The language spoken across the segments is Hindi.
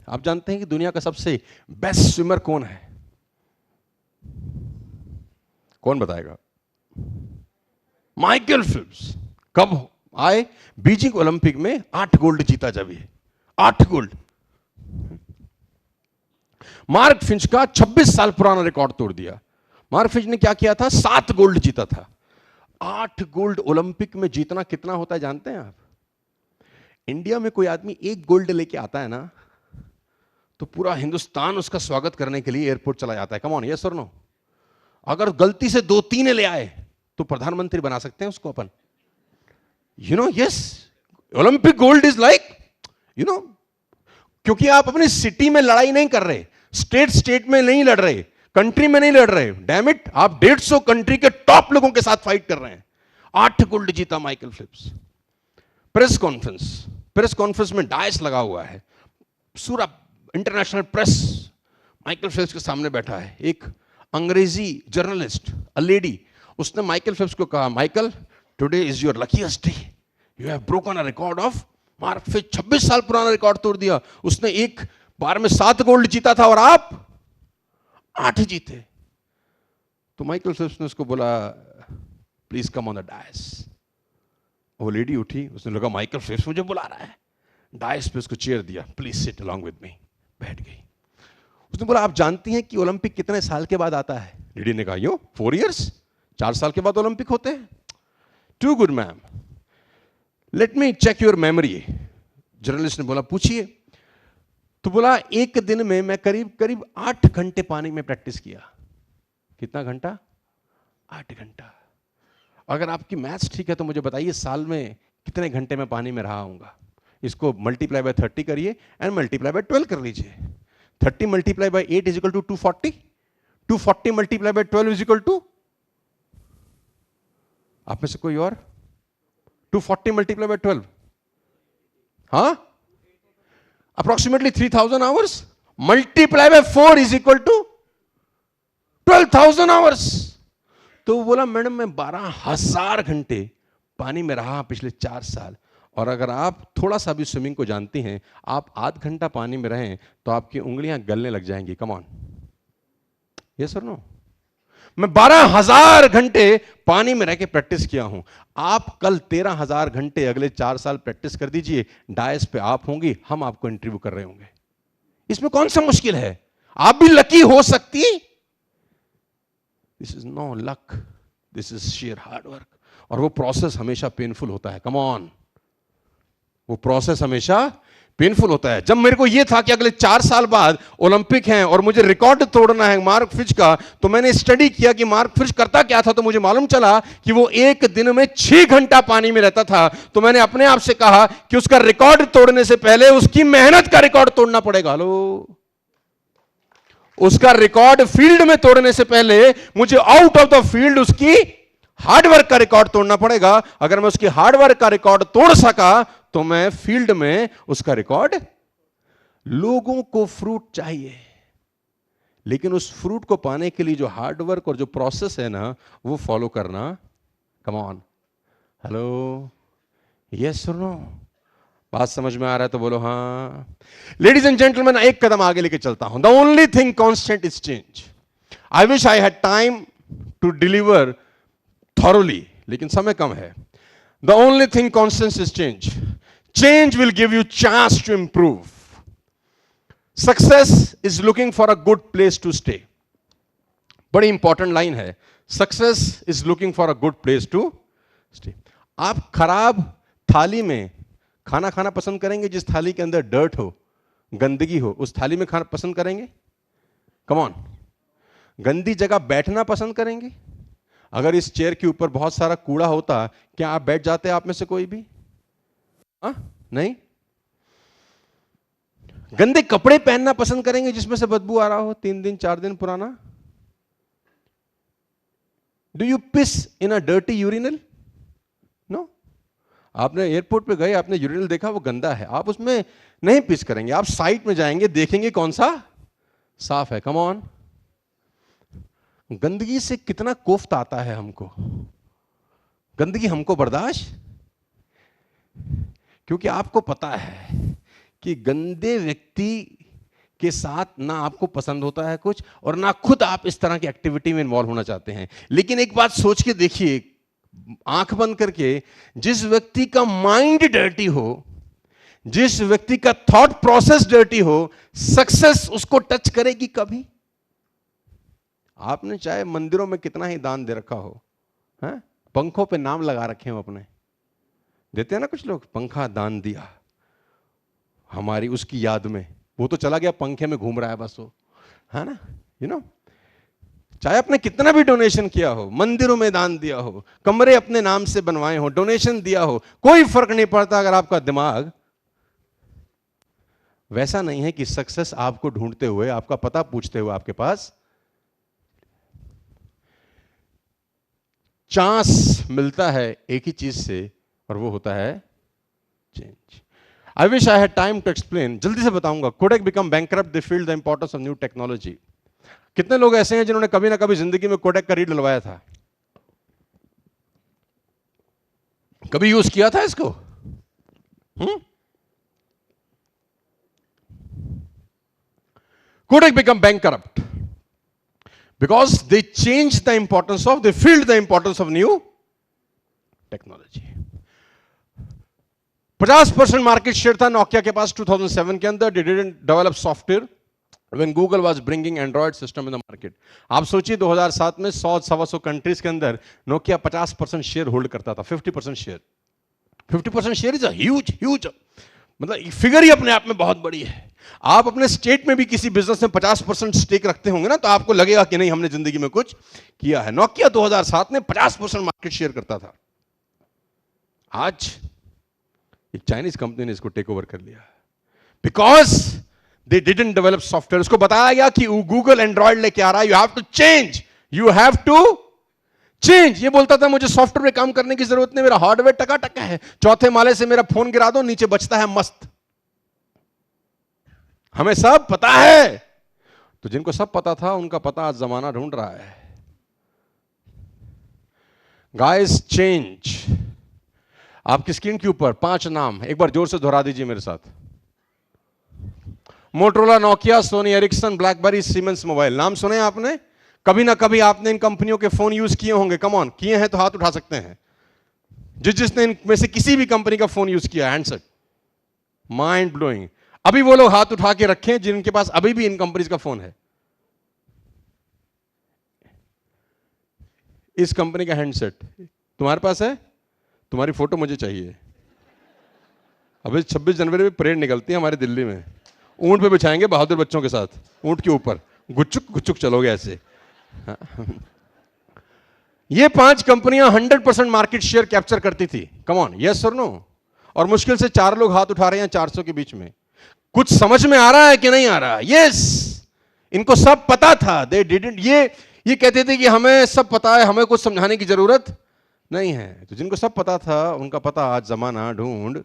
आप जानते हैं कि दुनिया का सबसे बेस्ट स्विमर कौन है? कौन बताएगा? Michael Phelps. कब आए? बीजिंग ओलंपिक में 8 गोल्ड जीता जब ये, 8 गोल्ड। मार्क फिंच का 26 साल पुराना रिकॉर्ड तोड़ दिया। मार्क फिंच ने क्या किया था? 7 गोल्ड जीता था। 8 गोल्ड ओलंपिक में जीतना कितना होता है जानते हैं आप? इंडिया में कोई आदमी 1 गोल्ड लेके आता है ना, तो पूरा हिंदुस्तान उसका स्वागत करने के लिए एयरपोर्ट चला जाता है। कम ऑन, यस और नो? अगर गलती से 2-3 ले आए तो प्रधानमंत्री बना सकते हैं उसको अपन। You know, yes, Olympic gold is like, you know, क्योंकि आप अपनी सिटी में लड़ाई नहीं कर रहे, स्टेट स्टेट में नहीं लड़ रहे, कंट्री में नहीं लड़ रहे, डैम इट, आप 150 कंट्री के टॉप लोगों के साथ फाइट कर रहे हैं। 8 गोल्ड जीता माइकल फिलिप्स। प्रेस कॉन्फ्रेंस में डायस लगा हुआ है, पूरा इंटरनेशनल प्रेस माइकल फिलिप्स के सामने बैठा है। एक अंग्रेजी जर्नलिस्ट, अ लेडी, उसने माइकल फिलिप्स को कहा, Michael, today is your luckiest day, you have broken a record of mark Finch. 26 साल पुराना रिकॉर्ड तोड़ दिया उसने। एक बार में 7 गोल्ड जीता था और आप 8 जीते। तो माइकल फिलिप्स ने उसको बोला, please come on the dais. वो लेडी उठी, उसने लगा माइकल फिलिप्स मुझे बुला रहा है, डायस पे उसको चेयर दिया, please sit along with me. बैठ गई। उसने बोला, आप जानती हैं कि ओलंपिक कितने साल के बाद आता है? लेडी ने कहा, यो 4 इयर्स, 4 साल के बाद ओलंपिक होते हैं। Too good ma'am, let me check your memory. Journalist ने बोला, पूछिए। तो बोला, एक दिन में मैं करीब करीब 8 घंटे पानी में प्रैक्टिस किया। कितना घंटा? 8 घंटा। अगर आपकी मैथ्स ठीक है तो मुझे बताइए, साल में कितने घंटे में पानी में रहा हूंगा? इसको मल्टीप्लाई बाय 30 करिए एंड मल्टीप्लाई बाय 12 कर लीजिए। 30 multiply by 8 is equal to 240। 240 multiply by 12 is equal to, आप में से कोई और? 240 मल्टीप्लाई बाय 12, हाँ, approximately 3000 hours. Multiply by 4 is equal to 12,000 hours. तो बोला, मैडम मैं 12,000 घंटे पानी में रहा पिछले 4 साल। और अगर आप थोड़ा सा भी स्विमिंग को जानती हैं, आप आध घंटा पानी में रहें तो आपकी उंगलियां गलने लग जाएंगी। कम ऑन, यस और नो? मैं 12,000 घंटे पानी में रह के प्रैक्टिस किया हूं। आप कल 13,000 घंटे अगले 4 साल प्रैक्टिस कर दीजिए, डायस पे आप होंगी, हम आपको इंटरव्यू कर रहे होंगे। इसमें कौन सा मुश्किल है? आप भी लकी हो सकती। This is no luck, this is sheer hard work. और वो प्रोसेस हमेशा पेनफुल होता है। कम ऑन, वो प्रोसेस हमेशा पेनफुल होता है। जब मेरे को यह था कि अगले 4 साल बाद ओलंपिक हैं और मुझे रिकॉर्ड तोड़ना है मार्क फिंच का, तो मैंने स्टडी किया कि मार्क फिंच करता क्या था। तो मुझे मालूम चला कि वो एक दिन में 6 घंटा पानी में रहता था। तो मैंने अपने आप से कहा कि उसका रिकॉर्ड तोड़ने से पहले उसकी मेहनत का रिकॉर्ड तोड़ना पड़ेगा। हेलो, उसका रिकॉर्ड फील्ड में तोड़ने से पहले मुझे आउट ऑफ द फील्ड उसकी हार्डवर्क का रिकॉर्ड तोड़ना पड़ेगा। अगर मैं उसकी हार्डवर्क का रिकॉर्ड तोड़ सका तो मैं फील्ड में उसका रिकॉर्ड। लोगों को फ्रूट चाहिए, लेकिन उस फ्रूट को पाने के लिए जो हार्डवर्क और जो प्रोसेस है ना, वो फॉलो करना। कम ऑन, हेलो, यस और नो? बात समझ में आ रहा है तो बोलो हाँ। लेडीज एंड जेंटलमैन, एक कदम आगे लेके चलता हूं। The only thing constant is change. I wish I had time to deliver thoroughly, लेकिन समय कम है। The only thing constant is change. Change will give you chance to improve. Success is looking for a good place to stay. बड़ी इंपॉर्टेंट लाइन है। Success is looking for a good place to stay. आप खराब थाली में खाना खाना पसंद करेंगे? जिस थाली के अंदर डर्ट हो, गंदगी हो, उस थाली में खाना पसंद करेंगे? Come on. गंदी जगह बैठना पसंद करेंगे? अगर इस चेयर के ऊपर बहुत सारा कूड़ा होता, क्या आप बैठ जाते? आप में से कोई भी? नहीं। गंदे कपड़े पहनना पसंद करेंगे जिसमें से बदबू आ रहा हो 3 दिन 4 दिन पुराना? Do you piss in a dirty urinal? No. आपने एयरपोर्ट पे गए, आपने यूरिनल देखा, वो गंदा है, आप उसमें नहीं पिस करेंगे। आप साइड में जाएंगे, देखेंगे कौन सा साफ है। Come on. गंदगी से कितना कोफ्त आता है हमको। गंदगी हमको बर्दाश्त, क्योंकि आपको पता है कि गंदे व्यक्ति के साथ ना आपको पसंद होता है कुछ, और ना खुद आप इस तरह की एक्टिविटी में इन्वॉल्व होना चाहते हैं। लेकिन एक बात सोच के देखिए, आंख बंद करके, जिस व्यक्ति का माइंड डर्टी हो, जिस व्यक्ति का थॉट प्रोसेस डर्टी हो, सक्सेस उसको टच करेगी कभी? आपने चाहे मंदिरों में कितना ही दान दे रखा हो, है? पंखों पे नाम लगा रखे हो अपने, देते हैं ना कुछ लोग, पंखा दान दिया हमारी उसकी याद में, वो तो चला गया, पंखे में घूम रहा है बस वो, है ना? यू नो, चाहे आपने कितना भी डोनेशन किया हो, मंदिरों में दान दिया हो, कमरे अपने नाम से बनवाए हो, डोनेशन दिया हो, कोई फर्क नहीं पड़ता अगर आपका दिमाग वैसा नहीं है कि सक्सेस आपको ढूंढते हुए, आपका पता पूछते हुए आपके पास चांस मिलता है एक ही चीज से, और वो होता है change. I wish I had time to explain, जल्दी से बताऊंगा। Kodak become bankrupt, they feel the importance of new technology. कितने लोग ऐसे हैं जिन्होंने कभी ना कभी जिंदगी में कोडेक का रीड डलवाया था? कभी यूज किया था इसको? Kodak become bankrupt because they changed the importance of, they filled the importance of new technology. 50% market share था नोकिया के पास 2007 के अंदर। They didn't develop software when Google was bringing Android system in the market. आप सोचिए 2007 में 100-125 कंट्रीज के अंदर नोकिया 50% शेयर होल्ड करता था, 50% share. 50% share is a huge, मतलब फिगर ही अपने आप में बहुत बड़ी है। आप अपने स्टेट में भी किसी बिजनेस में 50% स्टेक रखते होंगे ना, तो आपको लगेगा कि नहीं, हमने जिंदगी में कुछ किया है। नोकिया 2007 में 50% मार्केट शेयर करता था। आज एक चाइनीज कंपनी ने इसको टेक ओवर कर लिया, because they didn't develop software. उसको बताया गया कि गूगल एंड्रॉइड लेके आ रहा है, you have to change, you have to change. ये बोलता था मुझे सॉफ्टवेयर पे काम करने की जरूरत नहीं, मेरा हार्डवेयर टका है, चौथे माले से मेरा फोन गिरा दो, नीचे बचता है मस्त। हमें सब पता है। तो जिनको सब पता था, उनका पता आज जमाना ढूंढ रहा है। Guys, change. आपकी स्क्रीन के ऊपर 5 नाम एक बार जोर से दोहरा दीजिए मेरे साथ। Motorola, Nokia, Sony Ericsson, BlackBerry, Siemens mobile. नाम सुने आपने? कभी ना कभी आपने इन कंपनियों के फोन यूज किए होंगे। कम ऑन, किए हैं तो हाथ उठा सकते हैं। जिसने इनमें से किसी भी कंपनी का फोन यूज किया, हैंडसेट। Mind blowing. अभी वो लोग हाथ उठा के रखें जिनके पास अभी भी इन कंपनीज का फोन है। इस कंपनी का हैंडसेट तुम्हारे पास है? तुम्हारी फोटो मुझे चाहिए। अभी 26 जनवरी में परेड निकलती है हमारे दिल्ली में, ऊंट पे बिछाएंगे बहादुर बच्चों के साथ, ऊंट के ऊपर गुच्चुक गुच्चुक चलोगे ऐसे। ये 5 कंपनियां 100% मार्केट शेयर कैप्चर करती थी। कम ऑन, यस और नो? और मुश्किल से 4 लोग हाथ उठा रहे हैं 400 के बीच में। कुछ समझ में आ रहा है कि नहीं आ रहा? यस, इनको सब पता था। दे डिडंट, ये कहते थे कि हमें सब पता है, हमें कुछ समझाने की जरूरत नहीं है। तो जिनको सब पता था, उनका पता आज जमाना ढूंढ।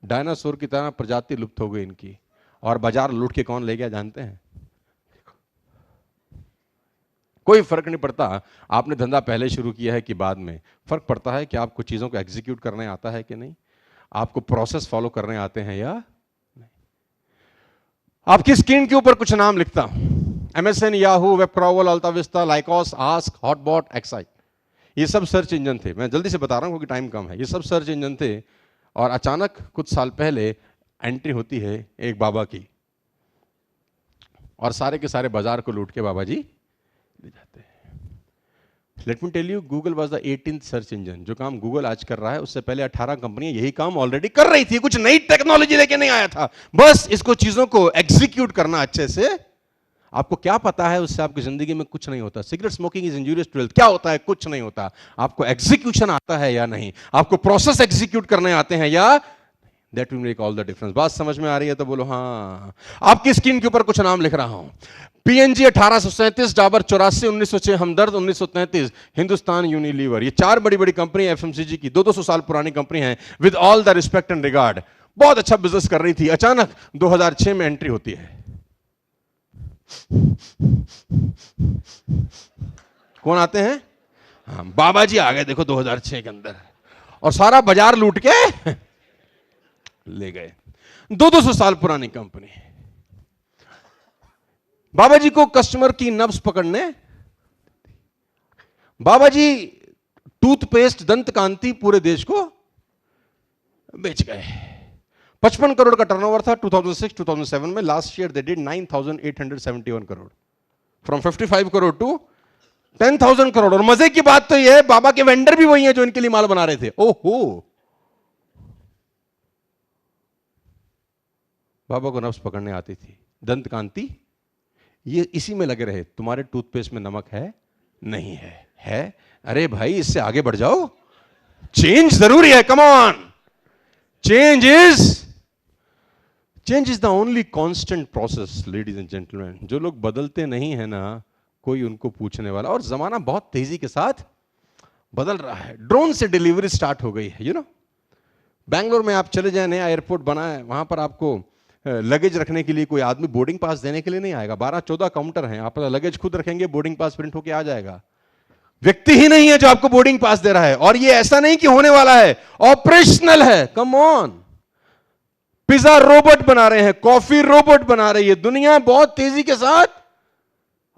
डायनासोर की तरह प्रजाति लुप्त हो गई इनकी, और बाजार लूट के कौन ले गया जानते हैं? कोई फर्क नहीं पड़ता आपने धंधा पहले शुरू किया है कि बाद में। फर्क पड़ता है कि आपको चीजों को एग्जीक्यूट करने आता है कि नहीं, आपको प्रोसेस फॉलो करने आते हैं या नहीं। आपकी स्क्रीन के ऊपर कुछ नाम लिखता हूं। MSN, Yahoo, WebCrawler, AltaVista, Lycos, Ask, HotBot, Excite. ये सब सर्च इंजन थे। मैं जल्दी से बता रहा हूं क्योंकि टाइम कम है। ये सब सर्च इंजन थे, और अचानक कुछ साल पहले एंट्री होती है एक बाबा की, और सारे के सारे बाजार को लूट के बाबा जी ले जाते हैं। Let me tell you, Google was the 18th search engine. जो काम गूगल आज कर रहा है, उससे पहले 18 कंपनियां यही काम ऑलरेडी कर रही थी। कुछ नई टेक्नोलॉजी लेके नहीं आया था, बस इसको चीजों को एग्जीक्यूट करना अच्छे से। आपको क्या पता है, उससे आपकी जिंदगी में कुछ नहीं होता। Cigarette smoking is injurious to health. क्या होता है? कुछ नहीं होता। आपको एग्जीक्यूशन आता है या नहीं, आपको प्रोसेस एग्जीक्यूट करने आते हैं या, that will make all the difference. बात समझ में आ रही है तो बोलो हाँ। आपकी स्क्रीन के ऊपर कुछ नाम लिख रहा हूं। PNG 1837, डाबर 84, 1906 हमदर्द, 1933 हिंदुस्तान यूनिलीवर। ये 4 बड़ी बड़ी कंपनी FMCG की, 200 साल पुरानी कंपनी है। With all the respect and regard, बहुत अच्छा बिजनेस कर रही थी। अचानक 2006 में एंट्री होती है। कौन आते हैं? हाँ, बाबा जी आ गए देखो 2006 के अंदर, और सारा बाजार लूट के ले गए। 200 साल पुरानी कंपनी। बाबा जी को कस्टमर की नब्ज पकड़ने, बाबा जी टूथपेस्ट दंत कांति पूरे देश को बेच गए। 55 करोड़ का टर्नओवर था 2006-2007 में। Last year they did 9,871 crore, from 55 crore to 10,000 crore. और मजे की बात तो यह है, बाबा के वेंडर भी वही हैं जो इनके लिए माल बना रहे थे। ओहो, बाबा को नब्ज पकड़ने आती थी। दंत कांति ये इसी में लगे रहे, तुम्हारे टूथपेस्ट में नमक है नहीं है? है। अरे भाई इससे आगे बढ़ जाओ, चेंज जरूरी है। Come on, change is the only constant process ladies and gentleman. जो लोग बदलते नहीं है ना, कोई उनको पूछने वाला। और जमाना बहुत तेजी के साथ बदल रहा है। ड्रोन से डिलीवरी स्टार्ट हो गई है, बैंगलोर में आप चले जाए, नया एयरपोर्ट बना है, वहां पर आपको लगेज रखने के लिए कोई आदमी बोर्डिंग पास देने के लिए नहीं आएगा। 12-14 काउंटर हैं, आप लगेज खुद रखेंगे, बोर्डिंग पास प्रिंट होके आ जाएगा। व्यक्ति ही नहीं है जो आपको बोर्डिंग पास दे रहा है। और ये ऐसा नहीं कि होने वाला है, ऑपरेशनल है। कम ऑन, पिज्जा रोबोट बना रहे हैं, कॉफी रोबोट बना रही है दुनिया बहुत तेजी के साथ।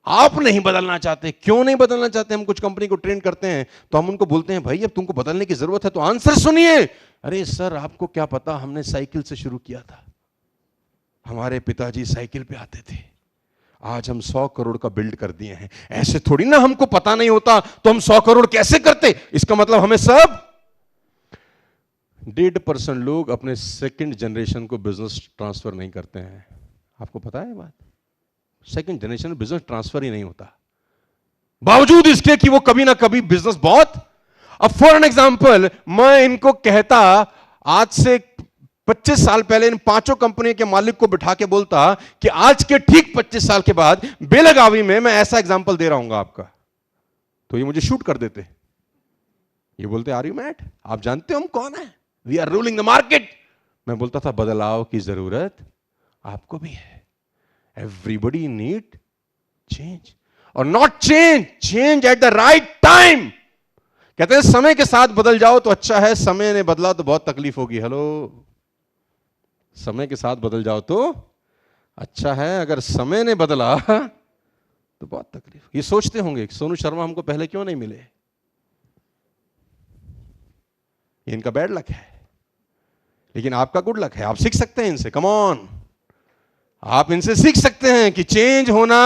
आप नहीं बदलना चाहते। क्यों नहीं बदलना चाहते? हम कुछ कंपनी को ट्रेन करते हैं तो हम उनको बोलते हैं भाई अब तुमको बदलने की जरूरत है तो आंसर सुनिए। अरे सर आपको क्या पता, हमने साइकिल से शुरू किया था, हमारे पिताजी साइकिल पे आते थे, आज हम 100 करोड़ का बिल्ड कर दिए हैं। ऐसे थोड़ी ना, हमको पता नहीं होता तो हम 100 करोड़ कैसे करते? इसका मतलब हमें सब 1.5% लोग अपने सेकंड जनरेशन को बिजनेस ट्रांसफर नहीं करते हैं। आपको पता है बात? सेकंड जनरेशन में बिजनेस ट्रांसफर ही नहीं होता, बावजूद इसके कि वो कभी ना कभी बिजनेस बहुत। अब फॉर एन एग्जांपल, मैं इनको कहता आज से 25 साल पहले इन 5 कंपनियों के मालिक को बिठा के बोलता कि आज के ठीक 25 साल के बाद बेलगावी में मैं ऐसा एग्जांपल दे रहा हूं आपका, तो ये मुझे शूट कर देते। ये बोलते आर यू मैड? आप जानते हो हम कौन है? We are ruling the market. मैं बोलता था बदलाव की जरूरत आपको भी है। एवरीबडी नीड चेंज, और not change at the right time. कहते हैं समय के साथ बदल जाओ तो अच्छा है, समय ने बदला तो बहुत तकलीफ होगी। हेलो, समय के साथ बदल जाओ तो अच्छा है, अगर समय ने बदला तो बहुत तकलीफ। ये सोचते होंगे सोनू शर्मा हमको पहले क्यों नहीं मिले, ये इनका बैड लक है, लेकिन आपका गुड लक है। आप सीख सकते हैं इनसे। कम ऑन, आप इनसे सीख सकते हैं कि चेंज होना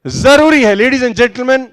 जरूरी है। Ladies and gentleman,